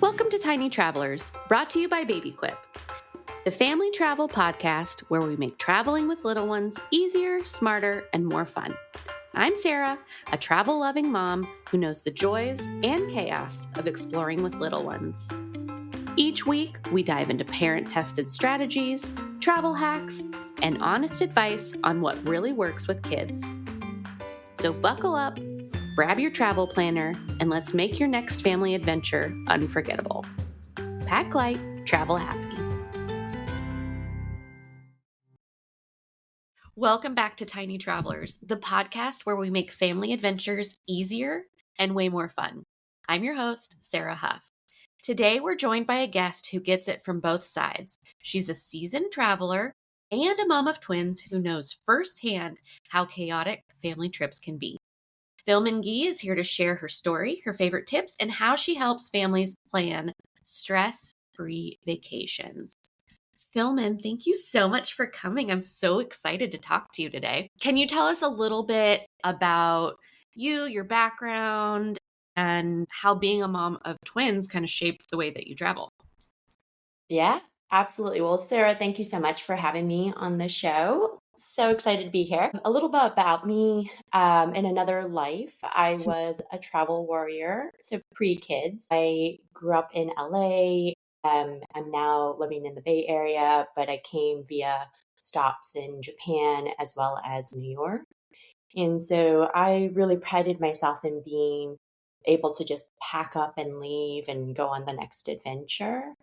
Welcome to Tiny Travelers, brought to you by BabyQuip, the family travel podcast where we make traveling with little ones easier, smarter, and more fun. I'm Sarah, a travel-loving mom who knows the joys and chaos of exploring with little ones. Each week, we dive into parent-tested strategies, travel hacks, and honest advice on what really works with kids. So buckle up, grab your travel planner, and let's make your next family adventure unforgettable. Pack light, travel happy. Welcome back to Tiny Travelers, the podcast where we make family adventures easier and way more fun. I'm your host, Sarah Huff. Today, we're joined by a guest who gets it from both sides. She's a seasoned traveler and a mom of twins who knows firsthand how chaotic family trips can be. Thilmin Gee is here to share her story, her favorite tips, and how she helps families plan stress-free vacations. Thilmin, thank you so much for coming. I'm so excited to talk to you today. Can you tell us a little bit about you, your background, and how being a mom of twins kind of shaped the way that you travel? Yeah, absolutely. Well, Sarah, thank you so much for having me on the show. So excited to be here. A little bit about me. In another life, I was a travel warrior, so pre-kids. I grew up in LA. I'm now living in the Bay Area, but I came via stops in Japan as well as New York. And so I really prided myself in being able to just pack up and leave and go on the next adventure.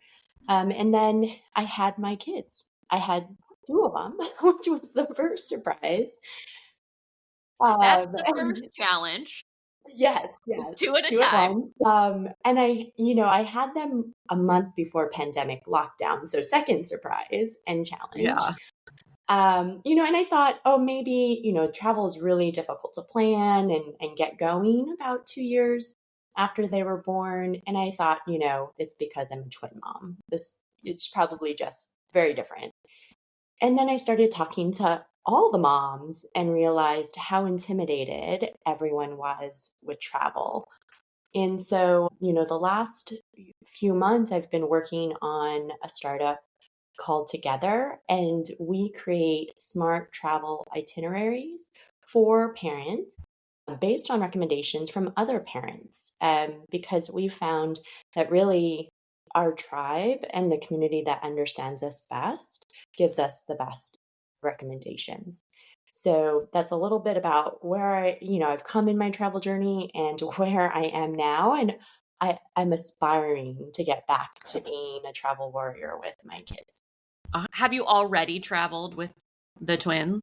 And then I had my kids. I had two of them, which was the first surprise. That's the And first challenge. yes, Two at a two at time. once. And I had them a month before pandemic lockdown. So second surprise and challenge. Yeah. And I thought, oh, maybe, travel is really difficult to plan and get going about 2 years after they were born. And I thought, it's because I'm a twin mom. It's probably just very different. And then I started talking to all the moms and realized how intimidated everyone was with travel. And so, the last few months I've been working on a startup called Togethr, and we create smart travel itineraries for parents based on recommendations from other parents, because we found that really our tribe and the community that understands us best gives us the best recommendations. So that's a little bit about where I've come in my travel journey and where I am now. And I'm aspiring to get back to being a travel warrior with my kids. Have you already traveled with the twins?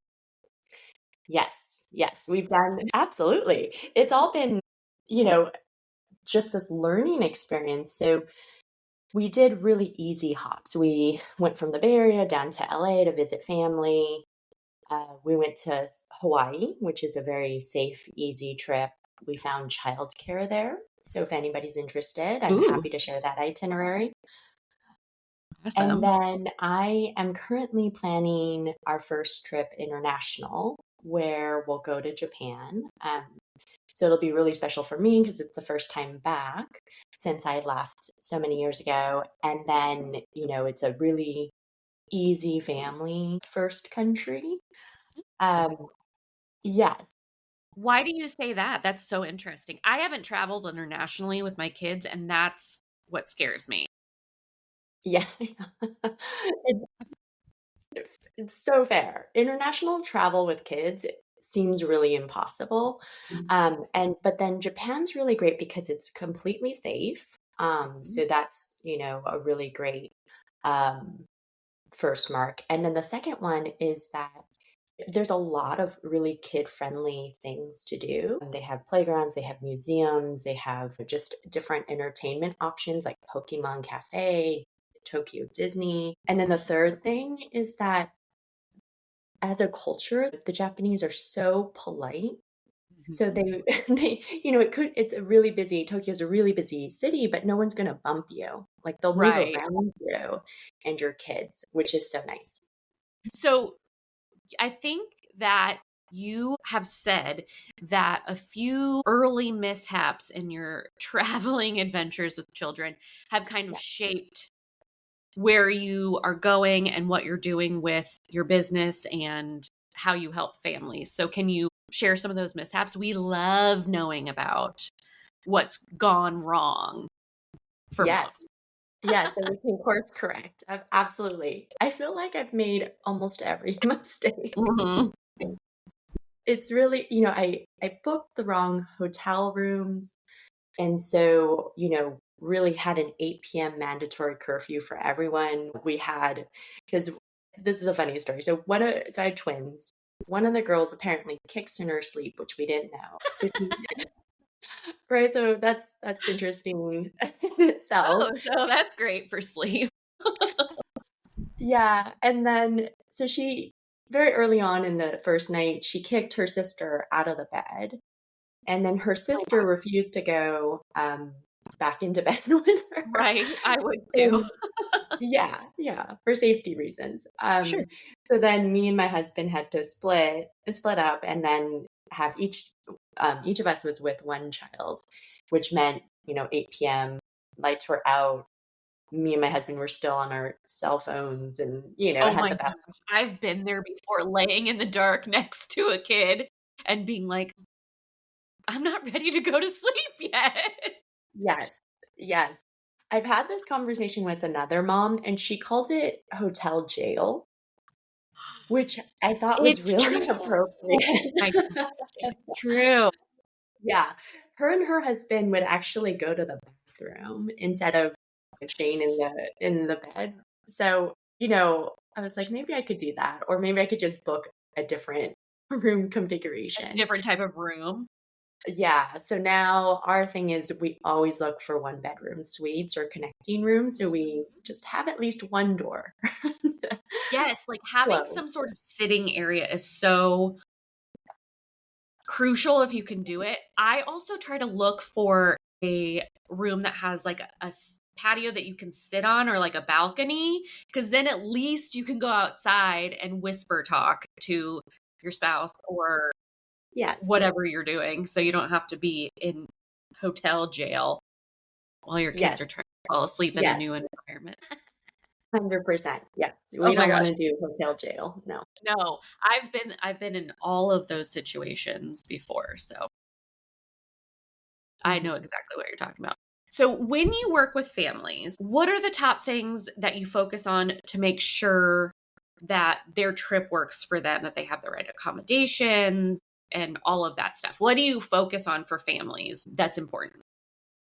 Yes, we've done absolutely. It's all been, just this learning experience. So we did really easy hops. We went from the Bay Area down to LA to visit family. We went to Hawaii, which is a very safe, easy trip. We found childcare there. So if anybody's interested, I'm happy to share that itinerary. Awesome. And then I am currently planning our first trip international, where we'll go to Japan. So it'll be really special for me because it's the first time back since I left so many years ago. And then, it's a really easy family first country. Yes. Why do you say that? That's so interesting. I haven't traveled internationally with my kids, and that's what scares me. Yeah. It's so fair. International travel with kids seems really impossible. But then Japan's really great because it's completely safe. So that's, a really great first mark. And then the second one is that there's a lot of really kid-friendly things to do. They have playgrounds, they have museums, they have just different entertainment options like Pokemon Cafe, Tokyo Disney. And then the third thing is that as a culture, the Japanese are so polite. So it's a really busy, Tokyo's a really busy city, but no one's going to bump you. Like they'll move Right. around you and your kids, which is so nice. So I think that you have said that a few early mishaps in your traveling adventures with children have kind of Yeah. shaped where you are going and what you're doing with your business and how you help families. So can you share some of those mishaps? We love knowing about what's gone wrong for mom. Yes. Yes, so we can course correct. Absolutely. I feel like I've made almost every mistake. Mhm. It's really, I booked the wrong hotel rooms. And so, really had an 8 p.m. mandatory curfew for everyone. We had, because this is a funny story. So I had twins. One of the girls apparently kicks in her sleep, which we didn't know. Right. So that's interesting in itself. Oh, so that's great for sleep. Yeah. And then, so she, very early on in the first night, she kicked her sister out of the bed. And then her Oh my. sister refused to go back into bed with her. Right. I would too. And yeah, for safety reasons. Sure. So then me and my husband had to split up, and then have each of us was with one child, which meant 8 p.m. lights were out. Me and my husband were still on our cell phones, and Oh had my the best. gosh. I've been there before, laying in the dark next to a kid and being like, I'm not ready to go to sleep yet. Yes, yes. I've had this conversation with another mom, and she called it hotel jail, which I thought was It's really true. appropriate. I know. It's true. Yeah. Her and her husband would actually go to the bathroom instead of staying in the bed. So, I was like, maybe I could do that, or maybe I could just book a different room A configuration. different type of room. Yeah. So now our thing is we always look for one bedroom suites or connecting rooms. So we just have at least one door. Yes, like having Close. some sort of sitting area is so crucial if you can do it. I also try to look for a room that has like patio that you can sit on, or like a balcony, because then at least you can go outside and whisper talk to your spouse or Yes. whatever you're doing, so you don't have to be in hotel jail while your kids Yes. are trying to fall asleep in a Yes. new environment. 100%. Yes. Oh We my don't want gosh. to do hotel jail. No. No, I've been in all of those situations before, so I know Mhm. exactly what you're talking about. So, when you work with families, what are the top things that you focus on to make sure that their trip works for them, that they have the right accommodations and all of that stuff? What do you focus on for families that's important?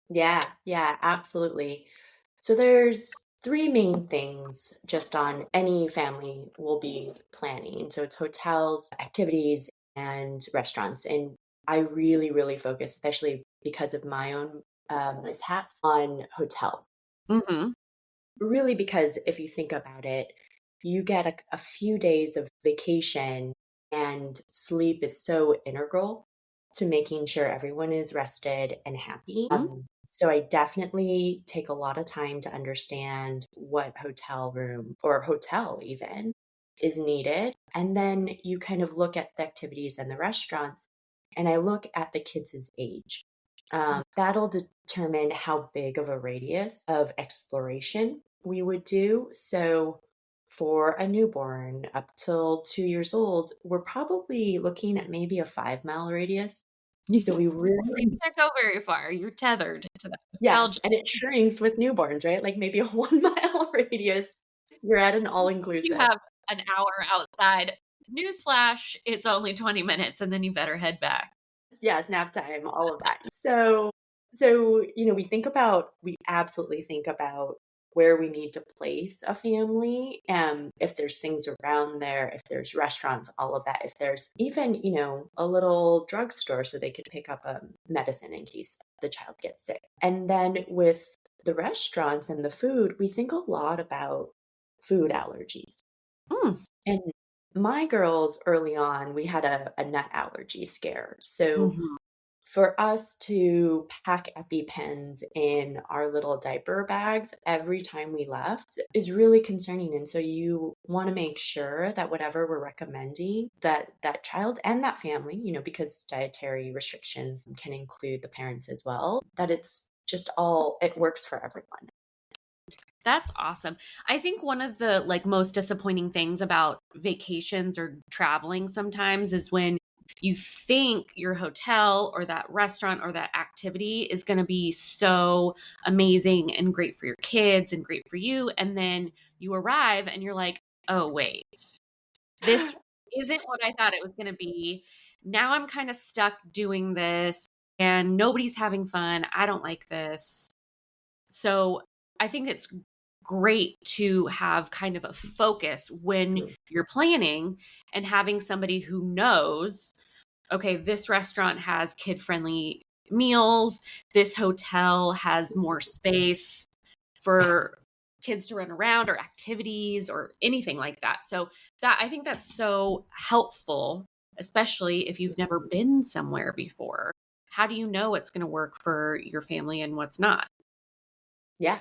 Yeah, yeah, absolutely. So there's three main things just on any family will be planning. So it's hotels, activities, and restaurants. And I really, really focus, especially because of my own mishaps, on hotels. Mhm. Really, because if you think about it, you get a few days of vacation, and sleep is so integral to making sure everyone is rested and happy. So I definitely take a lot of time to understand what hotel room or hotel even is needed. And then you kind of look at the activities and the restaurants, and I look at the kids' age. That'll determine how big of a radius of exploration we would do. So, for a newborn up till 2 years old, we're probably looking at maybe a 5 mile radius. So, we They really, can't go very far. You're tethered to the hotel. yes, and it shrinks with newborns, right? Like maybe a 1 mile radius, you're at an all You inclusive. have an hour outside. Newsflash, it's only 20 minutes and then you better head back. Yes, nap time, all of that. We absolutely think about where we need to place a family, and if there's things around there, if there's restaurants, all of that, if there's even, a little drugstore so they could pick up a medicine in case the child gets sick. And then with the restaurants and the food, we think a lot about food allergies. Mm. And my girls early on, we had a nut allergy scare. So Mhm. For us to pack EpiPens in our little diaper bags every time we left is really concerning. And so you want to make sure that whatever we're recommending, that that child and that family, because dietary restrictions can include the parents as well, that it's just all, it works for everyone. That's awesome. I think one of the most disappointing things about vacations or traveling sometimes is when you think your hotel or that restaurant or that activity is going to be so amazing and great for your kids and great for you, and then you arrive and you're like, "Oh, wait. This isn't what I thought it was going to be. Now I'm kind of stuck doing this and nobody's having fun. I don't like this." So I think it's great to have kind of a focus when you're planning and having somebody who knows, okay, this restaurant has kid friendly meals, this hotel has more space for kids to run around or activities or anything like that. So that I think that's so helpful, especially if you've never been somewhere before. How do you know what's going to work for your family and what's not? Yeah,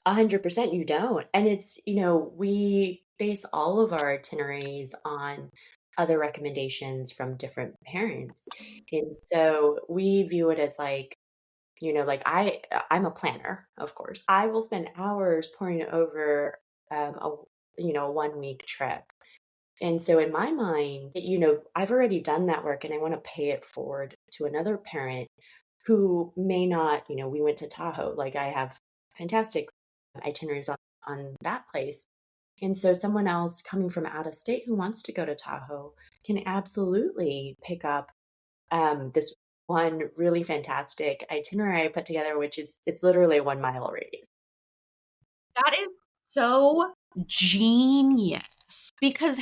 100% you don't. And it's, we base all of our itineraries on other recommendations from different parents. And so we view it as like, like I'm a planner, of course. I will spend hours poring over a 1 week trip. And so in my mind, I've already done that work and I want to pay it forward to another parent who may not, we went to Tahoe. Like I have fantastic itineraries on that place. And so someone else coming from out of state who wants to go to Tahoe can absolutely pick up this one really fantastic itinerary I put together, which it's literally a 1 mile radius. That is so genius because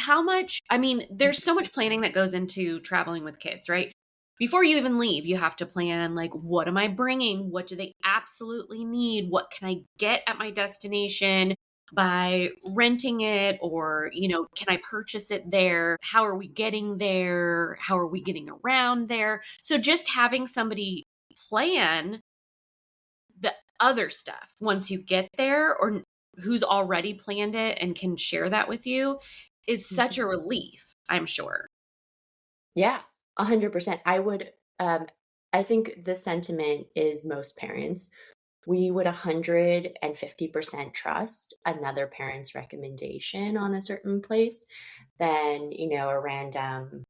there's so much planning that goes into traveling with kids, right? Before you even leave, you have to plan like, what am I bringing? What do they absolutely need? What can I get at my destination by renting it? Or, can I purchase it there? How are we getting there? How are we getting around there? So just having somebody plan the other stuff once you get there, or who's already planned it and can share that with you, is such Mhm. a relief, I'm sure. Yeah, 100%. I think the sentiment is most parents. We would 150% trust another parent's recommendation on a certain place than, a random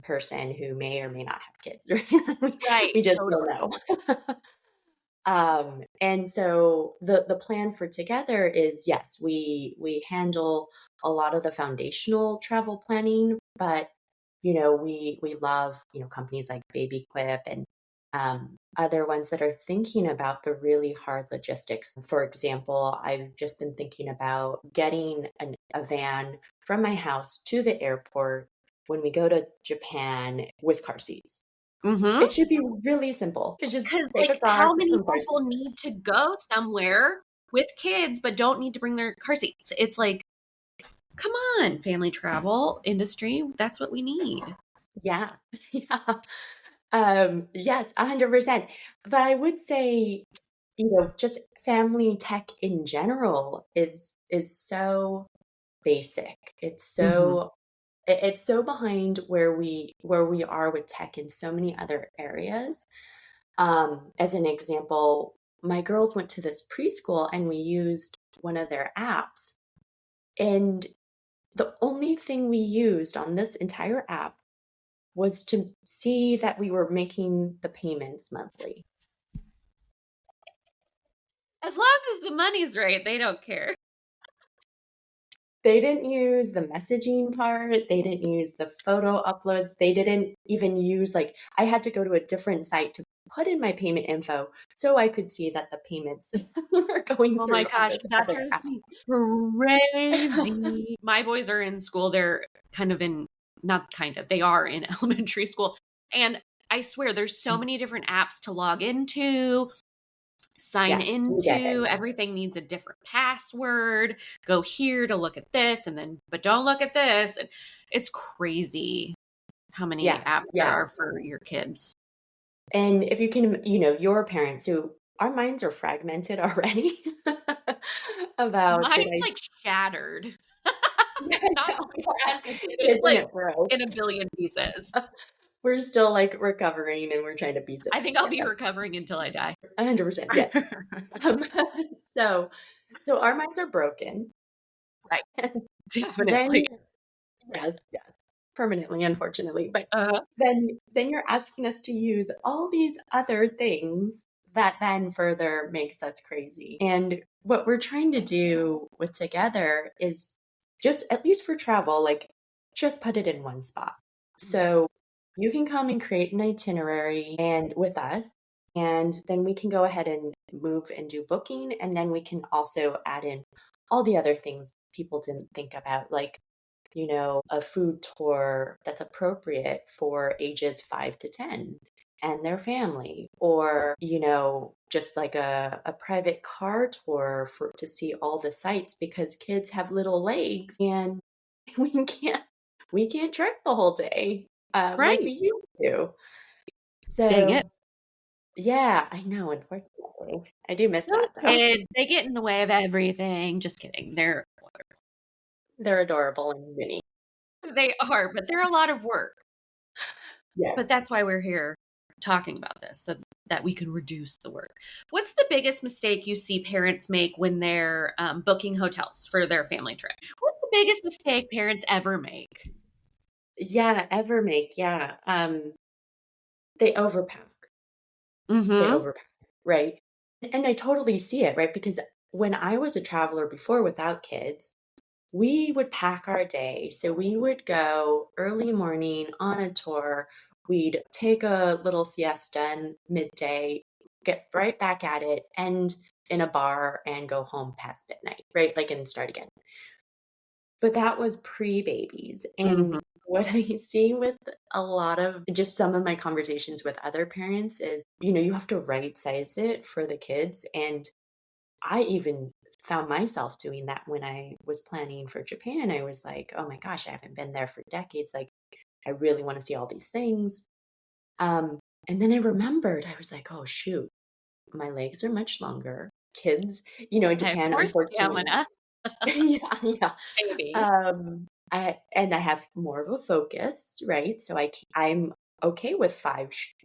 person who may or may not have kids. we Right, we just don't totally. know. And so the plan for Together is, yes, we handle a lot of the foundational travel planning, but we love companies like Baby Quip and other ones that are thinking about the really hard logistics. For example, I've just been thinking about getting a van from my house to the airport when we go to Japan with car seats. Mm-hmm. It should be really simple. It's just Because, take a car, how put many some car people seats. need to go somewhere with kids but don't need to bring their car seats? It's like, come on, family travel industry. That's what we need. Yeah. Yeah. Yes, 100%. But I would say, just family tech in general is so basic. Mm-hmm. It's so behind where we are with tech in so many other areas. As an example, my girls went to this preschool and we used one of their apps. And the only thing we used on this entire app was to see that we were making the payments monthly. As long as the money's right, they don't care. They didn't use the messaging part. They didn't use the photo uploads. They didn't even use, like, I had to go to a different site to put in my payment info so I could see that the payments were going Oh my through on gosh, this that other drives app. me crazy. My boys are in school. They're kind of in, not kind of, they are in elementary school. And I swear there's so many different apps to log into, sign Yes, you get it. into. Everything needs a different password. Go here to look at this and then, but don't look at this. And it's crazy how many Yeah, apps there yeah. are for your kids. And if you can, your parents who our minds are fragmented already about did Mine's I like shattered. Not know, fragmented, it's isn't like it broke? in a billion pieces. We're still like recovering and we're trying to piece it I back think I'll be together. recovering until I die. 100%, yes. Um, so so our minds are broken. Right, And then definitely. yes, yes, permanently, unfortunately. But Uh, then you're asking us to use all these other things that then further makes us crazy. And what we're trying to do with Together is just, at least for travel, like just put it in one spot. So you can come and create an itinerary and with us, and then we can go ahead and move and do booking. And then we can also add in all the other things people didn't think about, like a food tour that's appropriate for ages 5 to 10 and their family, or, just like a private car tour to see all the sights because kids have little legs and we can't we can't trek the whole day like right. we used to. Dang it. So yeah, I know, unfortunately. I do miss Those that though. kids, they get in the way of everything. Just kidding. They're adorable and mini. They are, but they're a lot of work. But Yes. that's why we're here talking about this, so that we can reduce the work. What's the biggest mistake you see parents make when they're booking hotels for their family trip? What's the biggest mistake parents ever make? Yeah, ever make, yeah. They overpack. They Mm-hmm. overpack, right? And I totally see it, right? Because when I was a traveler before without kids, we would pack our day. So we would go early morning on a tour. We'd take a little siesta in midday, get right back at it, end in a bar and go home past midnight, right? Like and start again. But that was pre-babies. Mm-hmm. And what I see with a lot of just some of my conversations with other parents is, you have to right size it for the kids. And I even found myself doing that when I was planning for Japan. I was like, oh my gosh, I haven't been there for decades. Like, I really want to see all these things. Um, and then I remembered, I was like, oh shoot, my legs are much longer. Kids, in I have Japan, more unfortunately, stamina, yeah, yeah. maybe. I have more of a focus, right? So I'm okay with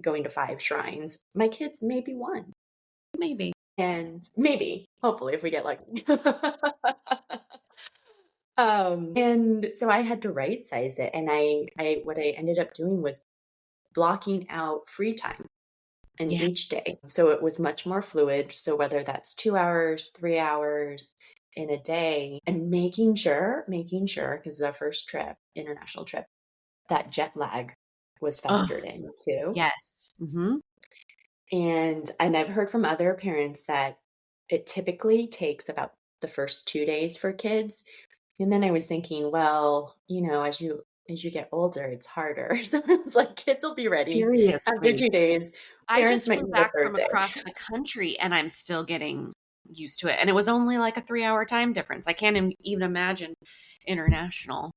going to 5 shrines. My kids maybe one, Maybe. and maybe, hopefully, if we get lucky. And so I had to right size it, and I what I ended up doing was blocking out free time in Yeah. each day. So it was much more fluid. So whether that's 2 hours, 3 hours in a day, and making sure, because our first trip, international trip, that jet lag was Oh, factored in too. yes. Mm-hmm. And I've heard from other parents that it typically takes about the first 2 days for kids. And then I was thinking, well, as you get older, it's harder. So I was like, kids will be ready after Seriously. 2 days. I Parents just might flew need a back third from day. across the country and I'm still getting used to it. And it was only like a 3-hour time difference. I can't even imagine international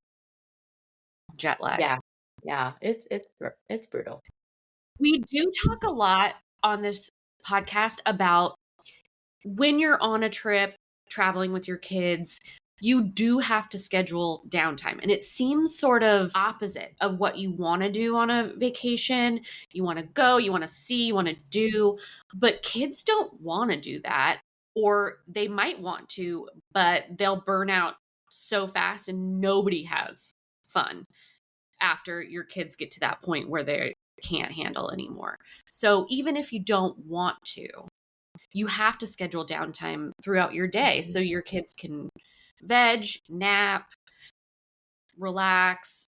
jet lag. Yeah. Yeah. It's brutal. We do talk a lot on this podcast about when you're on a trip traveling with your kids, you do have to schedule downtime. And it seems sort of opposite of what you want to do on a vacation. You want to go, you want to see, you want to do, but kids don't want to do that. Or they might want to, but they'll burn out so fast and nobody has fun after your kids get to that point where they can't handle anymore. So even if you don't want to, you have to schedule downtime throughout your day Mhm. so your kids can veg, nap, relax,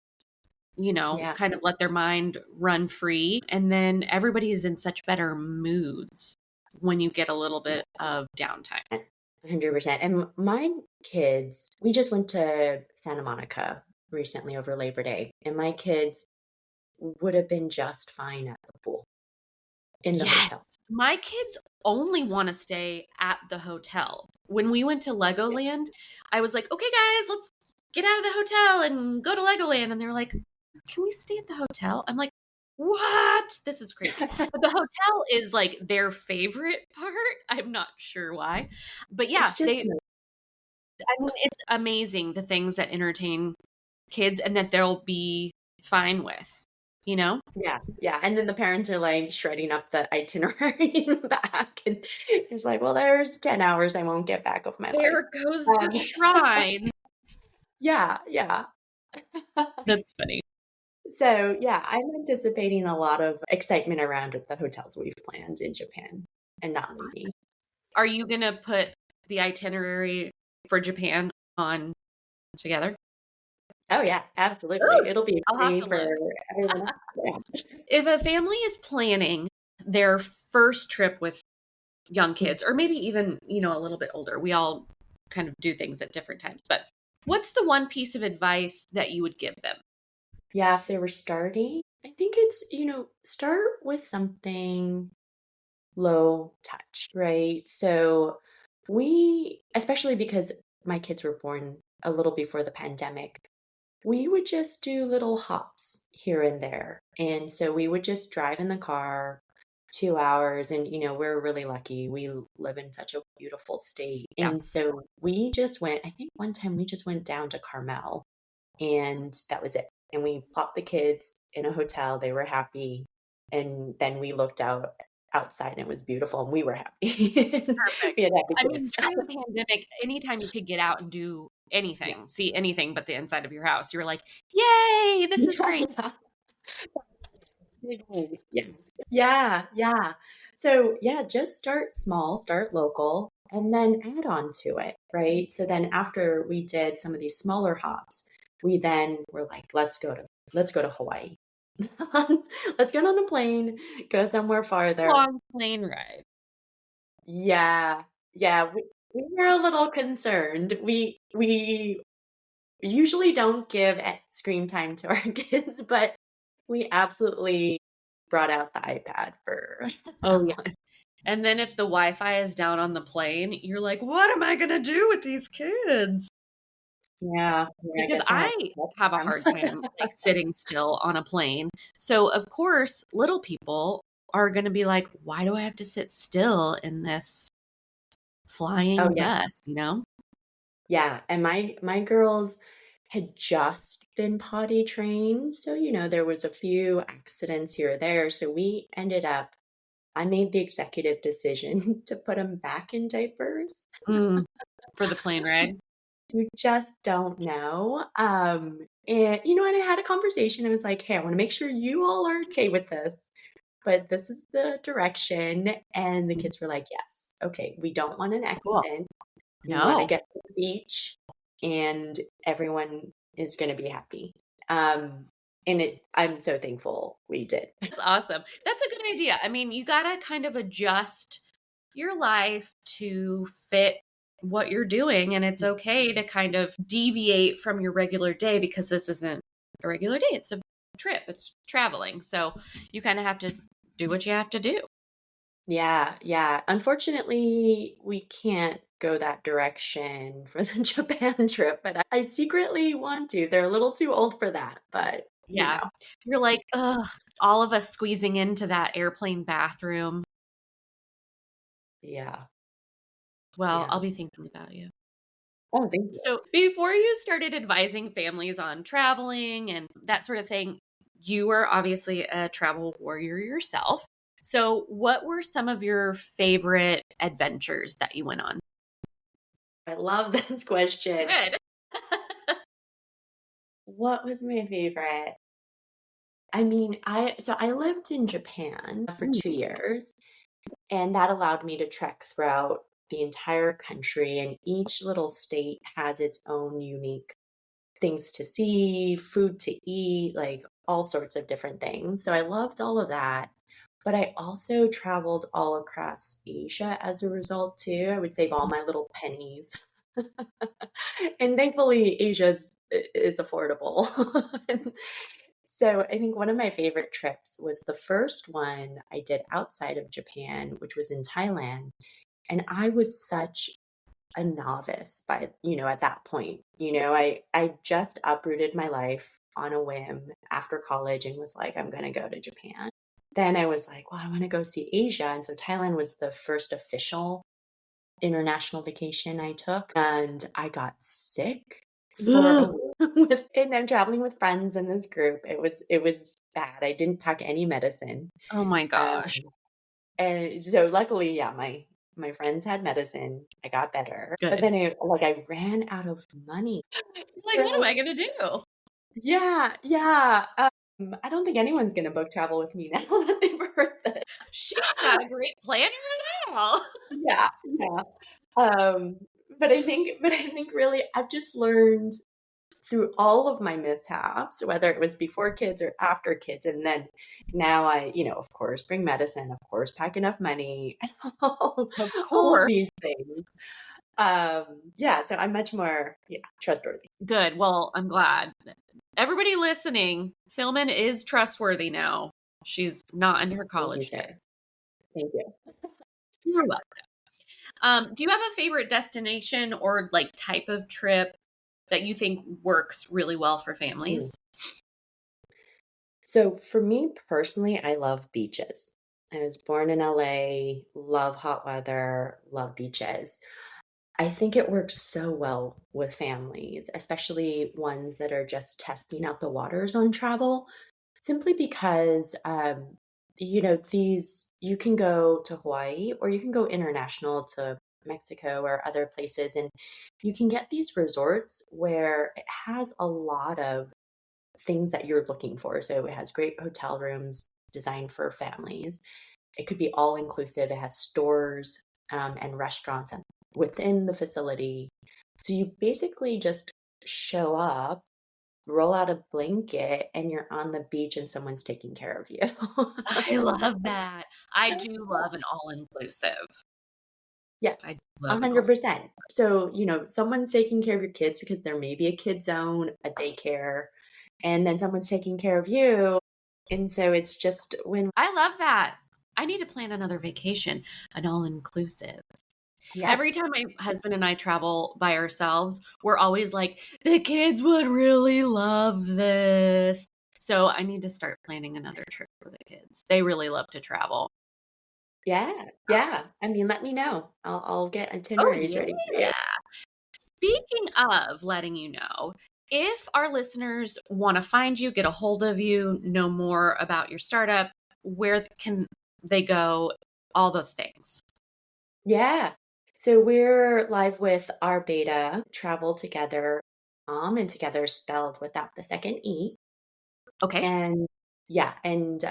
Yeah. kind of let their mind run free. And then everybody is in such better moods when you get a little bit of downtime. 100%. And my kids, we just went to Santa Monica recently over Labor Day, and my kids would have been just fine at the pool in the Yes. hotel. My kids only want to stay at the hotel. When we went to Legoland, I was like, okay, guys, let's get out of the hotel and go to Legoland. And they're like, can we stay at the hotel? I'm like, What? This is crazy. But the hotel is like their favorite part. I'm not sure why. But yeah, It's just I mean, it's amazing the things that entertain kids and that they'll be fine with, you know? yeah, yeah. And then the parents are like shredding up the itinerary in the back. And it's like, well, there's 10 hours I won't get back of my life. There goes the Um, shrine. yeah, yeah. That's funny. So, yeah, I'm anticipating a lot of excitement around the hotels we've planned in Japan and not leaving. Are you gonna put the itinerary for Japan on Togethr? Oh, yeah, absolutely. Ooh, It'll be I'll have free to for look. everyone. Yeah. If a family is planning their first trip with young kids, or maybe even, a little bit older, we all kind of do things at different times, but what's the one piece of advice that you would give them? Yeah, if they were starting, I think it's, start with something low touch, right? So especially because my kids were born a little before the pandemic, we would just do little hops here and there. And so we would just drive in the car 2 hours. And, we're really lucky. We live in such a beautiful state. Yeah, And so we just went, I think one time we just went down to Carmel and that was it. And we plopped the kids in a hotel. They were happy. And then we looked outside and it was beautiful and we were happy. perfect. We had happy I mean, kids. during the pandemic, anytime you could get out and do Yeah. anything, see anything but the inside of your house, you were like, yay, this is great. Yeah. Yes. Yeah. Yeah. So, yeah, just start small, start local, and then add on to it, right? So then after we did some of these smaller hops, we then were like, let's go to Hawaii. Let's get on a plane, go somewhere farther. Long plane ride. Yeah. Yeah, we were a little concerned. We usually don't give screen time to our kids, but we absolutely brought out the iPad for Oh, that yeah. one. And then if the Wi-Fi is down on the plane, you're like, what am I gonna do with these kids? Yeah, yeah, I Because guess I have I to help have a them. hard time like sitting still on a plane. So of course, little people are gonna be like, why do I have to sit still in this Oh, flying yeah. bus, you know? Yeah, and my girls had just been potty trained, so, there was a few accidents here or there, so I made the executive decision to put them back in diapers. Mm, for the plane ride. You just don't know. And I had a conversation. I was like, hey, I want to make sure you all are okay with this, but this is the direction. And the kids were like, yes, okay, we don't want an Cool. accident. We want to No. get to the beach and everyone is going to be happy. Um, I'm so thankful we did. That's awesome. That's a good idea. I mean, you gotta kind of adjust your life to fit what you're doing, and it's okay to kind of deviate from your regular day because this isn't a regular day. It's a trip, it's traveling. So you kind of have to do what you have to do. Yeah, yeah. Unfortunately, we can't go that direction for the Japan trip, but I secretly want to. They're a little too old for that, but Yeah. You're like, ugh, all of us squeezing into that airplane bathroom. yeah, Well, I'll yeah. be thinking about you. Oh, thank you. So, before you started advising families on traveling and that sort of thing, you were obviously a travel warrior yourself. So, what were some of your favorite adventures that you went on? I love this question. Good. What was my favorite? I mean, I lived in Japan for Mm, 2 years, and that allowed me to trek throughout the entire country, and each little state has its own unique things to see, food to eat, like all sorts of different things. So I loved all of that. But I also traveled all across Asia as a result too. I would save all my little pennies. And thankfully is affordable. So I think one of my favorite trips was the first one I did outside of Japan, which was in Thailand. And I was such a novice at that point. I just uprooted my life on a whim after college and was like, I'm going to go to Japan. Then I was like, well, I want to go see Asia. And so Thailand was the first official international vacation I took. And I got sick for a Ugh. week and I'm traveling with friends in this group. It was bad. I didn't pack any medicine. Oh my Um, gosh. and so luckily, yeah, my friends had medicine. I got better. But Good. then I ran out of money. Like, what am So I gonna do? yeah, yeah. I don't think anyone's gonna book travel with me now that they've heard this. She's not a great planner at all. Yeah, yeah. Um, but I think really I've just learned through all of my mishaps, whether it was before kids or after kids, and then now of course, bring medicine, of course, pack enough money, Of all of course. these things. Yeah, so I'm much more, yeah, trustworthy. Good. Well, I'm glad. Everybody listening, Thilmin is trustworthy now. She's not in her Thank you, college Sarah. days. Thank you. You're welcome. Do you have a favorite destination or like type of trip that you think works really well for Mm. families? So for me personally, I love beaches. I was born in LA, love hot weather, love beaches. I think it works so well with families, especially ones that are just testing out the waters on travel, simply because, these, you can go to Hawaii or you can go international to Mexico or other places, and you can get these resorts where it has a lot of things that you're looking for. So it has great hotel rooms designed for families. It could be all inclusive. It has stores and restaurants within the facility. So you basically just show up, roll out a blanket, and you're on the beach and someone's taking care of you. I love that. I do love an all-inclusive. I do Yes, love an all. 100%. So, someone's taking care of your kids because there may be a kid zone, a daycare, and then someone's taking care of you. And so it's just when, I love that. I need to plan another vacation, an all-inclusive. yes, Every time my husband and I travel by ourselves, we're always like, the kids would really love this. So I need to start planning another trip for the kids. They really love to travel. yeah, yeah. I mean, let me know. I'll get Oh, itineraries ready for yeah. you. Speaking of letting you know, if our listeners want to find you, get a hold of you, know more about your startup, where can they go? All the things. Yeah. So we're live with our beta, Travel Together, and together spelled without the second E. Okay. And yeah, and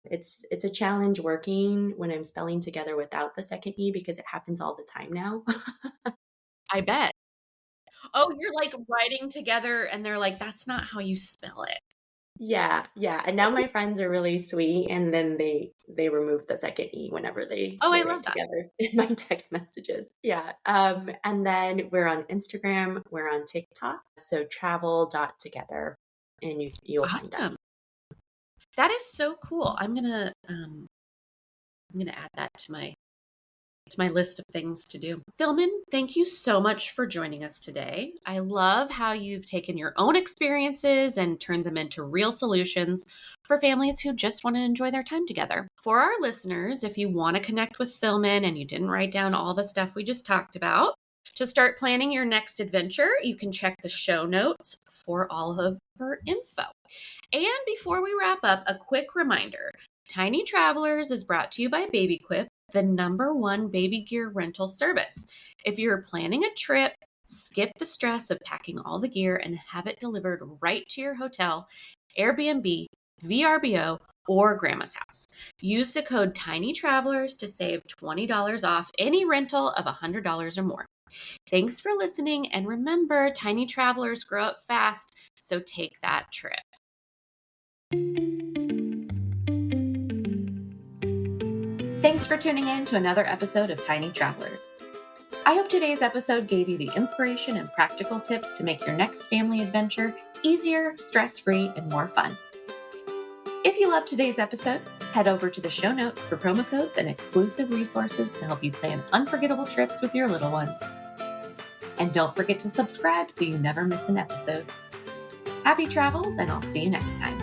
it's a challenge working when I'm spelling together without the second E because it happens all the time now. I bet. Oh, you're like writing together and they're like, that's not how you spell it. Yeah, yeah. And now my friends are really sweet, and then they remove the second E whenever they Oh, I they love write that. together in my text messages. Yeah. And then we're on Instagram, we're on TikTok, so travel.together, and you'll find Awesome. us. That is so cool. I'm gonna add that to my list of things to do. Thilmin, thank you so much for joining us today. I love how you've taken your own experiences and turned them into real solutions for families who just want to enjoy their time together. For our listeners, if you want to connect with Thilmin and you didn't write down all the stuff we just talked about, to start planning your next adventure, you can check the show notes for all of her info. And before we wrap up, a quick reminder Tiny Travelers is brought to you by BabyQuip, the #1 baby gear rental service. If you're planning a trip, skip the stress of packing all the gear and have it delivered right to your hotel, Airbnb, VRBO, or grandma's house. Use the code Tiny Travelers to save $20 off any rental of $100 or more. Thanks for listening, and remember, tiny travelers grow up fast, so take that trip. Thanks for tuning in to another episode of Tiny Travelers. I hope today's episode gave you the inspiration and practical tips to make your next family adventure easier, stress-free, and more fun. If you loved today's episode, head over to the show notes for promo codes and exclusive resources to help you plan unforgettable trips with your little ones. And don't forget to subscribe so you never miss an episode. Happy travels, and I'll see you next time.